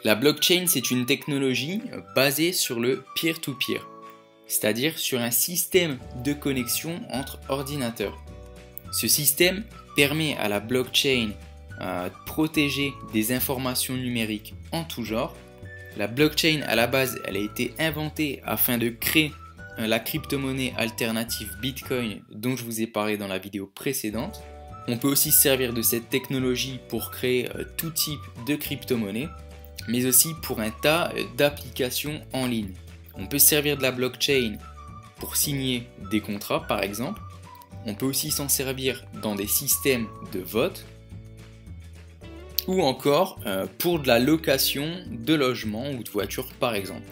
La blockchain, c'est une technologie basée sur le peer-to-peer, c'est-à-dire sur un système de connexion entre ordinateurs. Ce système permet à la blockchain de protéger des informations numériques en tout genre. La blockchain, à la base, elle a été inventée afin de créer la crypto-monnaie alternative Bitcoin dont je vous ai parlé dans la vidéo précédente. On peut aussi se servir de cette technologie pour créer tout type de crypto-monnaie, mais aussi pour un tas d'applications en ligne. On peut se servir de la blockchain pour signer des contrats par exemple. On peut aussi s'en servir dans des systèmes de vote ou encore pour de la location de logements ou de voitures par exemple.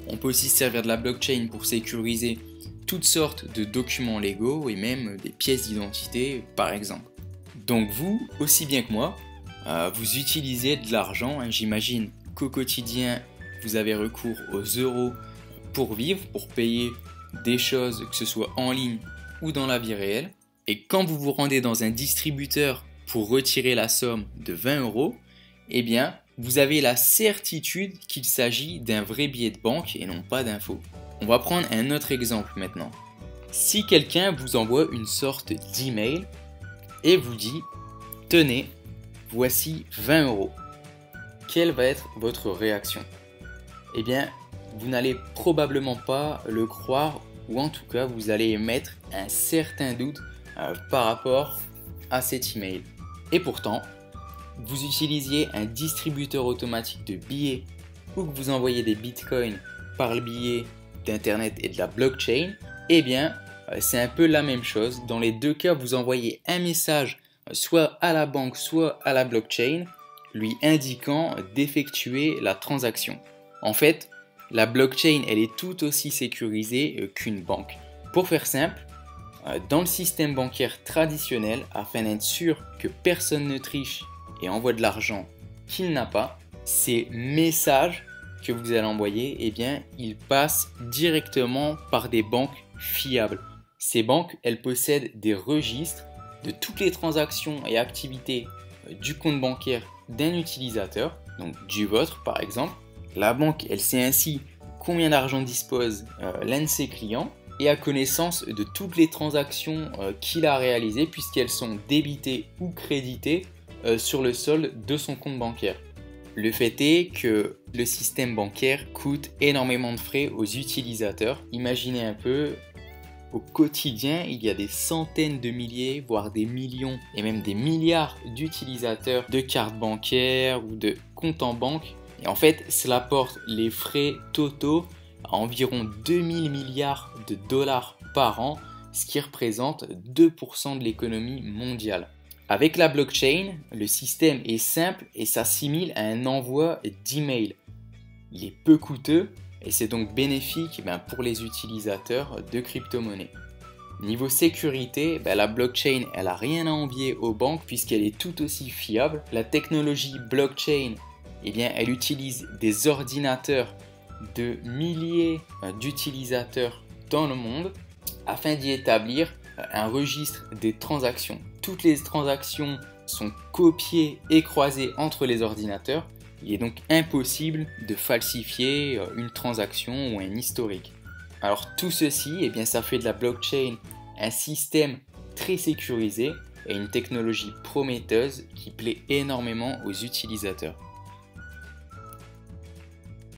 On peut aussi se servir de la blockchain pour sécuriser toutes sortes de documents légaux et même des pièces d'identité par exemple. Donc vous, aussi bien que moi, vous utilisez de l'argent, j'imagine qu'au quotidien vous avez recours aux euros pour vivre, pour payer des choses que ce soit en ligne ou dans la vie réelle. Et quand vous vous rendez dans un distributeur pour retirer la somme de 20 euros, eh bien vous avez la certitude qu'il s'agit d'un vrai billet de banque et non pas d'un faux. On va prendre un autre exemple maintenant. Si quelqu'un vous envoie une sorte d'email et vous dit « Tenez, voici 20 euros », quelle va être votre réaction? Eh bien, vous n'allez probablement pas le croire ou en tout cas vous allez émettre un certain doute par rapport à cet email. Et pourtant, vous utilisiez un distributeur automatique de billets ou que vous envoyez des bitcoins par le biais d'internet et de la blockchain, eh bien c'est un peu la même chose. Dans les deux cas, vous envoyez un message soit à la banque soit à la blockchain lui indiquant d'effectuer la transaction. En fait, la blockchain elle est tout aussi sécurisée qu'une banque. Pour faire simple, dans le système bancaire traditionnel, afin d'être sûr que personne ne triche et envoie de l'argent qu'il n'a pas, ces messages que vous allez envoyer, eh bien, ils passent directement par des banques fiables. Ces banques, elles possèdent des registres de toutes les transactions et activités du compte bancaire d'un utilisateur, donc du vôtre par exemple. La banque, elle sait ainsi combien d'argent dispose l'un de ses clients et a connaissance de toutes les transactions qu'il a réalisées puisqu'elles sont débitées ou créditées sur le solde de son compte bancaire. Le fait est que le système bancaire coûte énormément de frais aux utilisateurs. Imaginez un peu, au quotidien, il y a des centaines de milliers, voire des millions et même des milliards d'utilisateurs de cartes bancaires ou de comptes en banque. Et en fait, cela porte les frais totaux à environ 2000 milliards de dollars par an, ce qui représente 2% de l'économie mondiale. Avec la blockchain, le système est simple et s'assimile à un envoi d'email. Il est peu coûteux et c'est donc bénéfique pour les utilisateurs de crypto-monnaies. Niveau sécurité, la blockchain elle n'a rien à envier aux banques puisqu'elle est tout aussi fiable. La technologie blockchain, elle utilise des ordinateurs de milliers d'utilisateurs dans le monde afin d'y établir un registre des transactions. Toutes les transactions sont copiées et croisées entre les ordinateurs. Il est donc impossible de falsifier une transaction ou un historique. Alors tout ceci, ça fait de la blockchain un système très sécurisé et une technologie prometteuse qui plaît énormément aux utilisateurs.